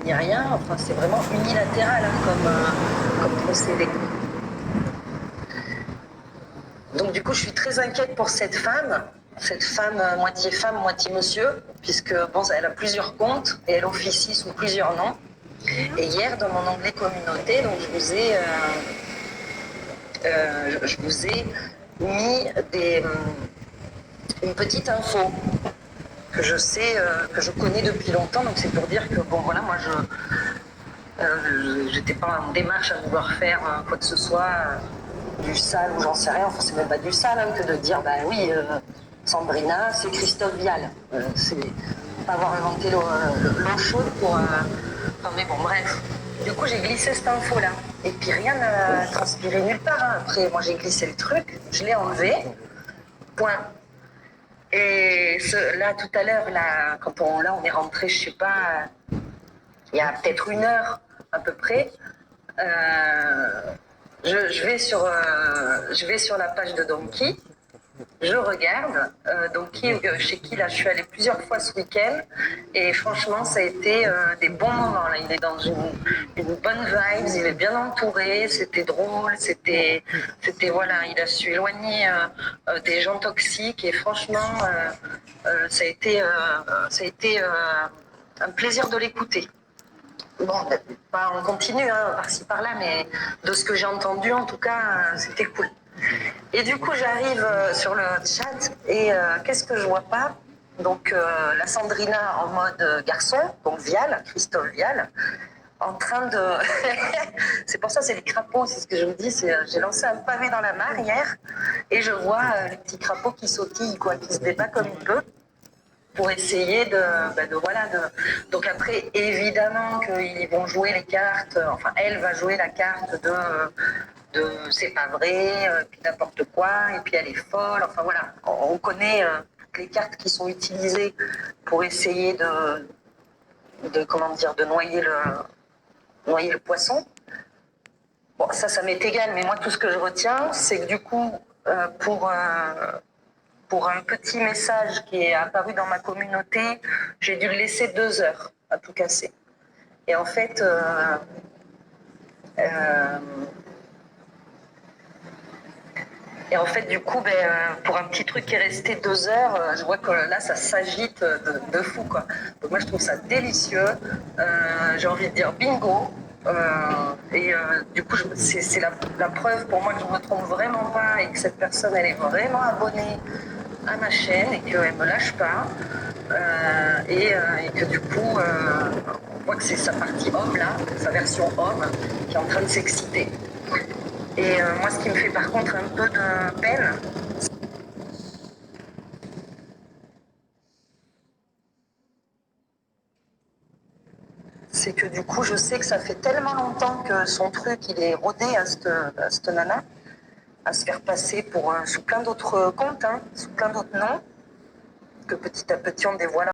ni rien. Enfin, c'est vraiment unilatéral hein, comme procédé. Donc du coup, je suis très inquiète pour cette femme moitié monsieur, puisque bon, elle a plusieurs comptes et elle officie sous plusieurs noms. Et hier, dans mon onglet communauté, donc je vous ai mis une petite info que je sais, que je connais depuis longtemps. Donc c'est pour dire que bon voilà, moi j'étais pas en démarche à vouloir faire quoi que ce soit du sale ou j'en sais rien. Enfin c'est même pas du sale hein, que de dire bah oui, Sandrina, c'est Christophe Vial. C'est pas avoir inventé l'eau chaude pour. Enfin mais bon bref. Du coup j'ai glissé cette info là. Et puis rien n'a transpiré nulle part. Hein. Après moi j'ai glissé le truc, je l'ai enlevé. Point. Et là, tout à l'heure, là, on est rentré, je sais pas, il y a peut-être une heure à peu près. Je vais sur la page de Donkey. Je regarde Donkey, chez qui là, je suis allée plusieurs fois ce week-end. Et franchement, ça a été des bons moments. Là. Il est dans une bonne vibe, il est bien entouré, c'était drôle, voilà, il a su éloigner des gens toxiques. Et franchement, ça a été un plaisir de l'écouter. Bon, pas on continue, hein, par-ci par-là, mais de ce que j'ai entendu, en tout cas, c'était cool. Et du coup, j'arrive sur le chat et qu'est-ce que je vois pas? Donc, la Sandrina en mode garçon, donc Vial, Christophe Vial, en train de. C'est pour ça, c'est les crapauds, c'est ce que je vous dis. J'ai lancé un pavé dans la mare hier et je vois les petits crapauds qui sautillent, quoi, qui se débattent comme il peut pour essayer donc après évidemment qu'ils vont jouer les cartes, enfin elle va jouer la carte de c'est pas vrai, puis n'importe quoi, et puis elle est folle, enfin voilà, on connaît toutes les cartes qui sont utilisées pour essayer de comment dire, de noyer le poisson. Bon, ça m'est égal, mais moi tout ce que je retiens, c'est que du coup, pour un petit message qui est apparu dans ma communauté, j'ai dû le laisser 2 heures à tout casser. Et en fait, du coup, pour un petit truc qui est resté 2 heures, je vois que là, ça s'agite de fou, quoi. Donc moi, je trouve ça délicieux. J'ai envie de dire bingo. Du coup, c'est la preuve pour moi que je ne me trompe vraiment pas et que cette personne, elle est vraiment abonnée à ma chaîne et qu'elle ne me lâche pas. Et que du coup, on voit que c'est sa partie homme, là, sa version homme, qui est en train de s'exciter. Et moi, ce qui me fait par contre un peu de peine, c'est que du coup, je sais que ça fait tellement longtemps que son truc, il est rodé à cette nana, à se faire passer pour sous plein d'autres comptes, hein, sous plein d'autres noms, que petit à petit, on dévoile